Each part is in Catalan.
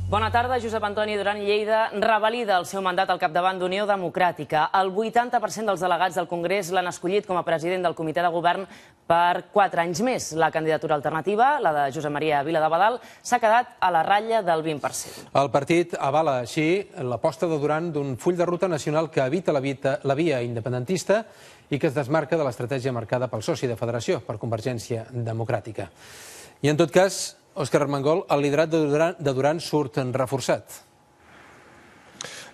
Bona tarda. Josep Antoni Duran i Lleida revalida el seu mandat al capdavant d'Unió Democràtica. El 80% dels delegats del Congrés l'han escollit com a president del comitè de govern per 4 anys més. La candidatura alternativa, la de Josep Maria Viladebadal, s'ha quedat a la ratlla del 20%. El partit avala així l'aposta de Duran d'un full de ruta nacional que evita la via independentista i que es desmarca de l'estratègia marcada pel soci de federació, per Convergència Democràtica. I en tot cas, Òscar Armengol, el liderat de Duran surt reforçat.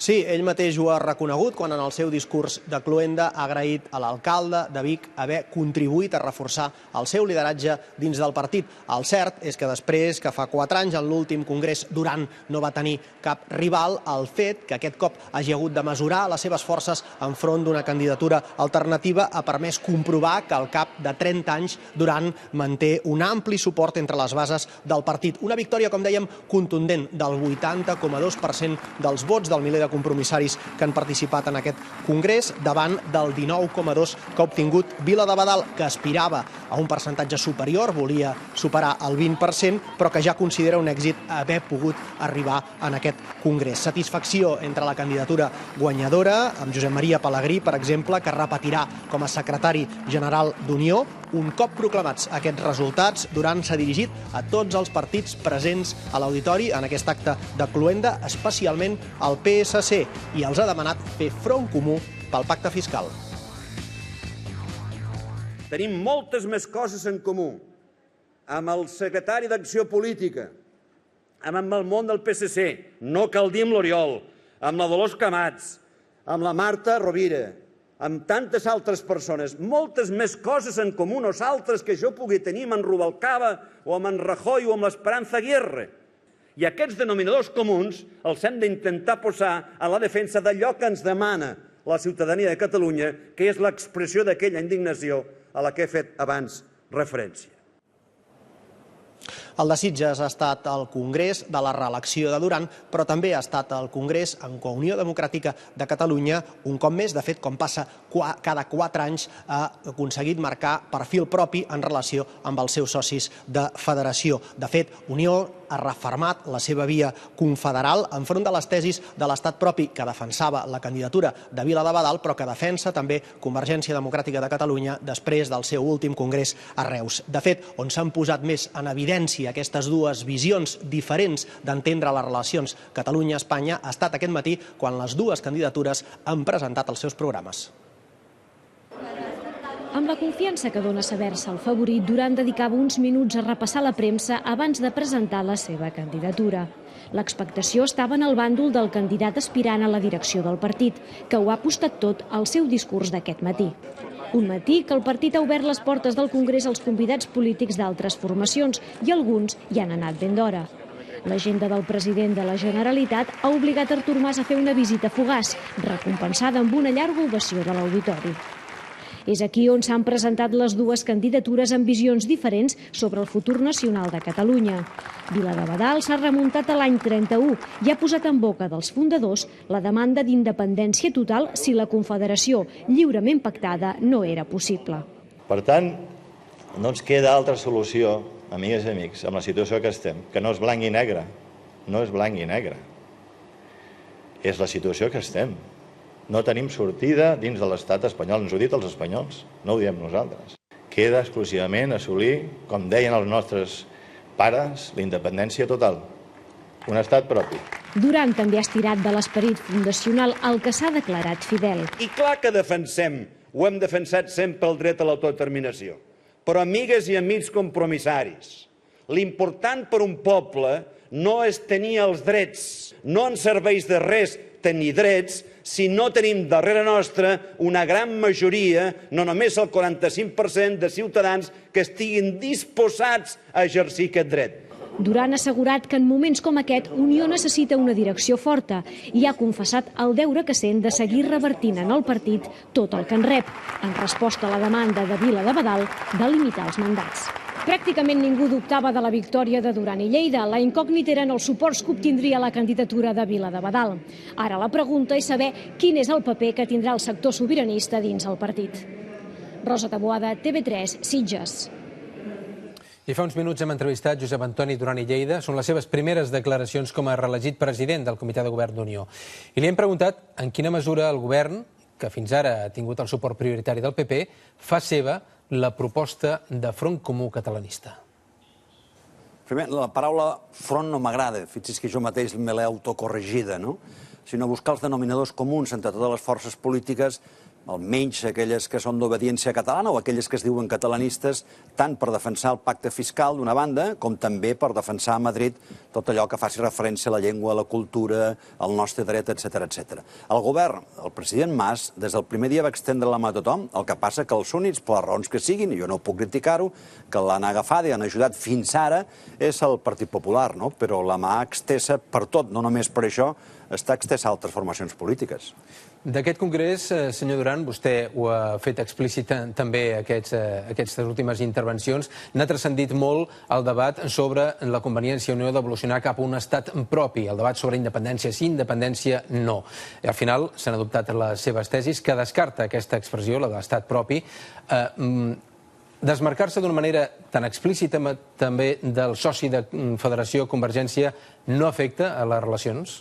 Sí, ell mateix ho ha reconegut quan en el seu discurs de cloenda ha agraït a l'alcalde de Vic haver contribuït a reforçar el seu lideratge dins del partit. El cert és que després que fa 4 anys en l'últim congrés Duran no va tenir cap rival, el fet que aquest cop hagi hagut de mesurar les seves forces enfront d'una candidatura alternativa ha permès comprovar que al cap de 30 anys Duran manté un ampli suport entre les bases del partit. Una victòria, com dèiem, contundent del 80,2% dels vots del miler de compromissaris que han participat en aquest congrés davant del 19,2% que ha obtingut Viladebadal, que aspirava a un percentatge superior, volia superar el 20%, però que ja considera un èxit haver pogut arribar en aquest congrés. Satisfacció entre la candidatura guanyadora, amb Josep Maria Pelegrí, per exemple, que repetirà com a secretari general d'Unió. Un cop proclamats aquests resultats, Duran s'ha dirigit a tots els partits presents a l'auditori en aquest acte de cloenda, especialment al PSC, i els ha demanat fer front comú pel pacte fiscal. Tenim moltes més coses en comú amb el secretari d'Acció Política, amb el món del PSC, no cal dir amb l'Oriol, amb la Dolors Camats, amb la Marta Rovira, amb tantes altres persones, moltes més coses en comú nosaltres que jo pugui tenir amb en Rubalcaba o amb en Rajoy o amb l'Esperanza Aguirre. I aquests denominadors comuns els hem d'intentar posar a la defensa d'allò que ens demana la ciutadania de Catalunya, que és l'expressió d'aquella indignació a la que he fet abans referència. El de Sitges ha estat el congrés de la reelecció de Duran, però també ha estat el congrés en què Unió Democràtica de Catalunya, un cop més, de fet, com passa cada 4 anys, ha aconseguit marcar perfil propi en relació amb els seus socis de federació. De fet, Unió ha refermat la seva via confederal enfront de les tesis de l'estat propi que defensava la candidatura de Viladebadal, però que defensa també Convergència Democràtica de Catalunya després del seu últim congrés a Reus. De fet, on s'han posat més en evidència aquestes dues visions diferents d'entendre les relacions Catalunya-Espanya ha estat aquest matí quan les dues candidatures han presentat els seus programes. Amb la confiança que dona saber-se el favorit, Duran dedicava uns minuts a repassar la premsa abans de presentar la seva candidatura. L'expectació estava en el bàndol del candidat aspirant a la direcció del partit, que ho ha apostat tot al seu discurs d'aquest matí. Un matí que el partit ha obert les portes del Congrés als convidats polítics d'altres formacions i alguns hi han anat ben d'hora. L'agenda del president de la Generalitat ha obligat Artur Mas a fer una visita fugaç, recompensada amb una llarga ovació de l'auditori. És aquí on s'han presentat les dues candidatures amb visions diferents sobre el futur nacional de Catalunya. Viladebadal s'ha remuntat a l'any 31 i ha posat en boca dels fundadors la demanda d'independència total si la confederació lliurement pactada no era possible. Per tant, no ens queda altra solució, amigues i amics, amb la situació que estem, que no és blanc i negre. No és blanc i negre. És la situació que estem. No tenim sortida dins de l'estat espanyol, ens ho han dit els espanyols, no ho diem nosaltres. Queda exclusivament assolir, com deien els nostres pares, la independència total, un estat propi. Duran també ha estirat de l'esperit fundacional al que s'ha declarat fidel. I clar que defensem, ho hem defensat sempre el dret a l'autodeterminació, però amigues i amics compromissaris, l'important per un poble no és tenir els drets, no ens serveix de res tenir drets si no tenim darrere nostra una gran majoria, no només el 45% de ciutadans que estiguin disposats a exercir aquest dret. Duran ha assegurat que en moments com aquest Unió necessita una direcció forta i ha confessat el deure que sent de seguir revertint en el partit tot el que en rep, en resposta a la demanda de Viladebadal de limitar els mandats. Pràcticament ningú dubtava de la victòria de Duran i Lleida. La incògnita eren els suports que obtindria la candidatura de Viladebadal. Ara la pregunta és saber quin és el paper que tindrà el sector sobiranista dins el partit. Rosa Taboada, TV3, Sitges. I fa uns minuts hem entrevistat Josep Antoni Duran i Lleida. Són les seves primeres declaracions com a reelegit president del Comitè de Govern d'Unió. I li hem preguntat en quina mesura el govern, que fins ara ha tingut el suport prioritari del PP, fa seva la proposta de Front Comú Catalanista. Primer, la paraula front no m'agrada. Fixi's que jo mateix me l'he autocorregida, no? Sinó buscar els denominadors comuns entre totes les forces polítiques, almenys aquelles que són d'obediència catalana o aquelles que es diuen catalanistes, tant per defensar el pacte fiscal d'una banda, com també per defensar a Madrid tot allò que faci referència a la llengua, a la cultura, al nostre dret, etc. El govern, el president Mas, des del primer dia va extendre la mà a tothom, el que passa que els únics, per les raons que siguin, i jo no puc criticar-ho, que l'han agafada i han ajudat fins ara, és el Partit Popular, no? Però la mà extesa per tot, no només per això, està extesa a altres formacions polítiques. D'aquest congrés, senyor Duran, vostè ho ha fet explícit també aquestes últimes intervencions, n'ha transcendit molt el debat sobre la conveniència o no d'evolucionar cap a un estat propi, el debat sobre independència sí, independència no. I al final s'han adoptat les seves tesis que descarta aquesta expressió, la de l'estat propi. Desmarcar-se d'una manera tan explícita també del soci de Federació Convergència no afecta a les relacions?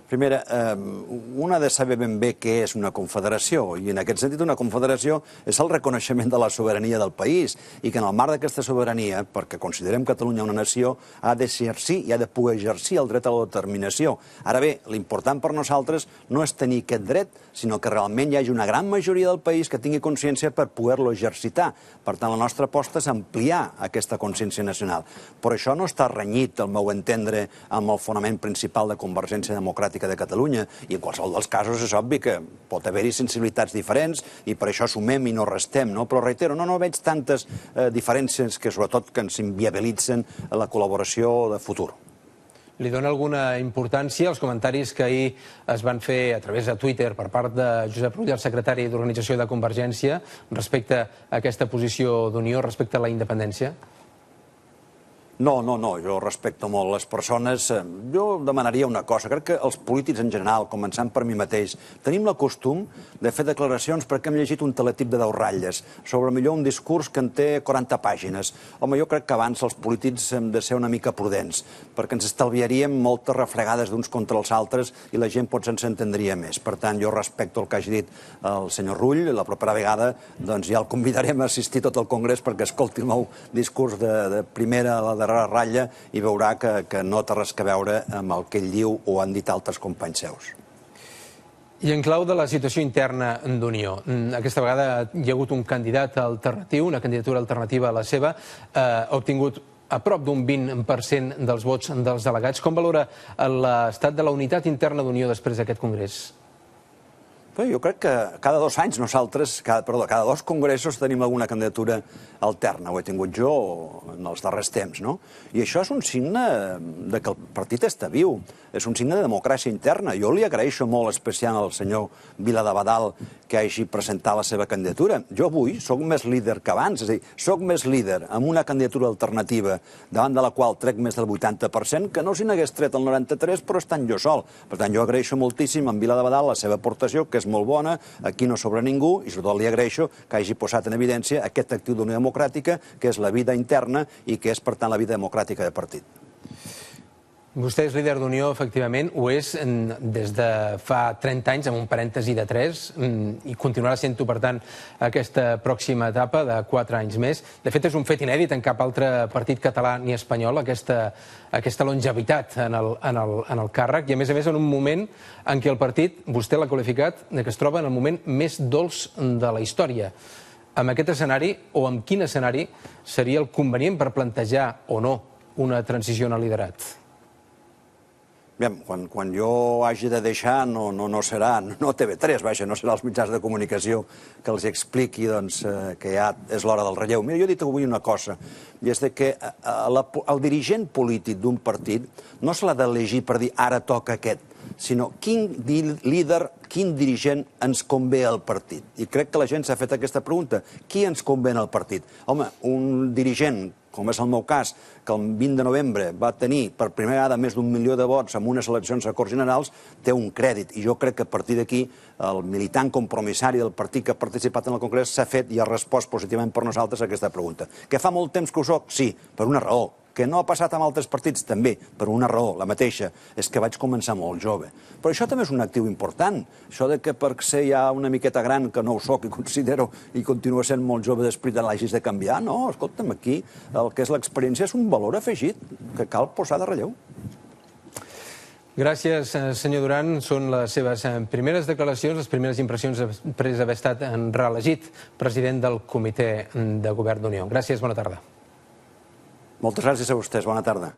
Primera, un ha de saber ben bé què és una confederació, i en aquest sentit una confederació és el reconeixement de la sobirania del país, i que en el marc d'aquesta sobirania, perquè considerem Catalunya una nació, ha d'exercir i ha de poder exercir el dret a l'autodeterminació. Ara bé, l'important per nosaltres no és tenir aquest dret, sinó que realment hi hagi una gran majoria del país que tingui consciència per poder-lo exercitar. Per tant, la nostra aposta és ampliar aquesta consciència nacional. Però això no està renyit, al meu entendre, amb el fonament principal de Convergència Democràtica de Catalunya, i en qualsevol dels casos és obvi que pot haver-hi sensibilitats diferents i per això sumem i no restem, no? Però reitero, no veig tantes diferències que sobretot que ens inviabilitzen la col·laboració de futur. Li dona alguna importància als comentaris que ahir es van fer a través de Twitter per part de Josep Rull, el secretari d'Organització de Convergència, respecte a aquesta posició d'Unió, respecte a la independència? No, jo respecto molt les persones. Jo demanaria una cosa. Crec que els polítics en general, començant per mi mateix, tenim la costum de fer declaracions perquè hem llegit un teletip de 10 ratlles sobre millor un discurs que en té 40 pàgines. Home, jo crec que abans els polítics hem de ser una mica prudents, perquè ens estalviaríem moltes refregades d'uns contra els altres i la gent potser ens entendria més. Per tant, jo respecto el que hagi dit el senyor Rull. La propera vegada doncs ja el convidarem a assistir tot el congrés perquè escolti el meu discurs de primera a la darrera ratlla i veurà que no té res a veure amb el que ell diu o han dit altres companys seus. I en clau de la situació interna d'Unió, aquesta vegada hi ha hagut un candidat alternatiu, una candidatura alternativa a la seva, ha obtingut a prop d'un 20% dels vots dels delegats. Com valora l'estat de la unitat interna d'Unió després d'aquest congrés? Jo crec que cada 2 anys nosaltres, cada 2 congressos tenim alguna candidatura alterna. Ho he tingut jo en els darrers temps, no? I això és un signe de que el partit està viu, és un signe de democràcia interna. Jo li agraeixo molt especial al senyor Viladabadal que hagi presentat la seva candidatura. Jo avui soc més líder que abans, és a dir, soc més líder amb una candidatura alternativa davant de la qual trec més del 80% que no si n'hagués tret el 93%, però estant jo sol. Per tant, jo agraeixo moltíssim a en Viladabadal la seva aportació, que és molt bona, aquí no sobra ningú, i sobretot li agraeixo que hagi posat en evidència aquest actiu d'Unió Democràtica, que és la vida interna i que és, per tant, la vida democràtica del partit. Vostè és líder d'Unió, efectivament, ho és des de fa 30 anys, amb un parèntesi de 3, i continuarà sent-ho, per tant, aquesta pròxima etapa de 4 anys més. De fet, és un fet inèdit en cap altre partit català ni espanyol, aquesta longevitat en el càrrec, i a més en un moment en què el partit, vostè l'ha qualificat, que es troba en el moment més dolç de la història. Amb aquest escenari, o amb quin escenari, seria el convenient per plantejar o no una transició en el liderat? Quan jo hagi de deixar no serà, no TV3, vaja, no serà els mitjans de comunicació que els expliqui que ja és l'hora del relleu. Mira, jo he dit avui una cosa, i és que el dirigent polític d'un partit no se l'ha d'elegir per dir ara toca aquest, sinó quin líder, quin dirigent ens convé al partit. I crec que la gent s'ha fet aquesta pregunta. Qui ens convé al partit? Home, un dirigent com és el meu cas, que el 20 de novembre va tenir per primera vegada més d'1 milió de vots en unes eleccions a Corts Generals, té un crèdit. I jo crec que a partir d'aquí el militant compromissari del partit que ha participat en el Congrés s'ha fet i ha respost positivament per nosaltres a aquesta pregunta. Que fa molt temps que ho soc? Sí, per una raó. Que no ha passat amb altres partits? També, per una raó, la mateixa, és que vaig començar molt jove. Però això també és un actiu important. Això de que per ser ja una miqueta gran, que no ho soc i considero, i continua sent molt jove d'esperit, l'hagis de canviar. No, escolta'm, aquí el que és l'experiència és un valor afegit que cal posar de relleu. Gràcies, senyor Duran. Són les seves primeres declaracions, les primeres impressions després d'haver estat reelegit president del Comitè de Govern d'Unió. Gràcies, bona tarda. Moltes gràcies a vostès. Bona tarda.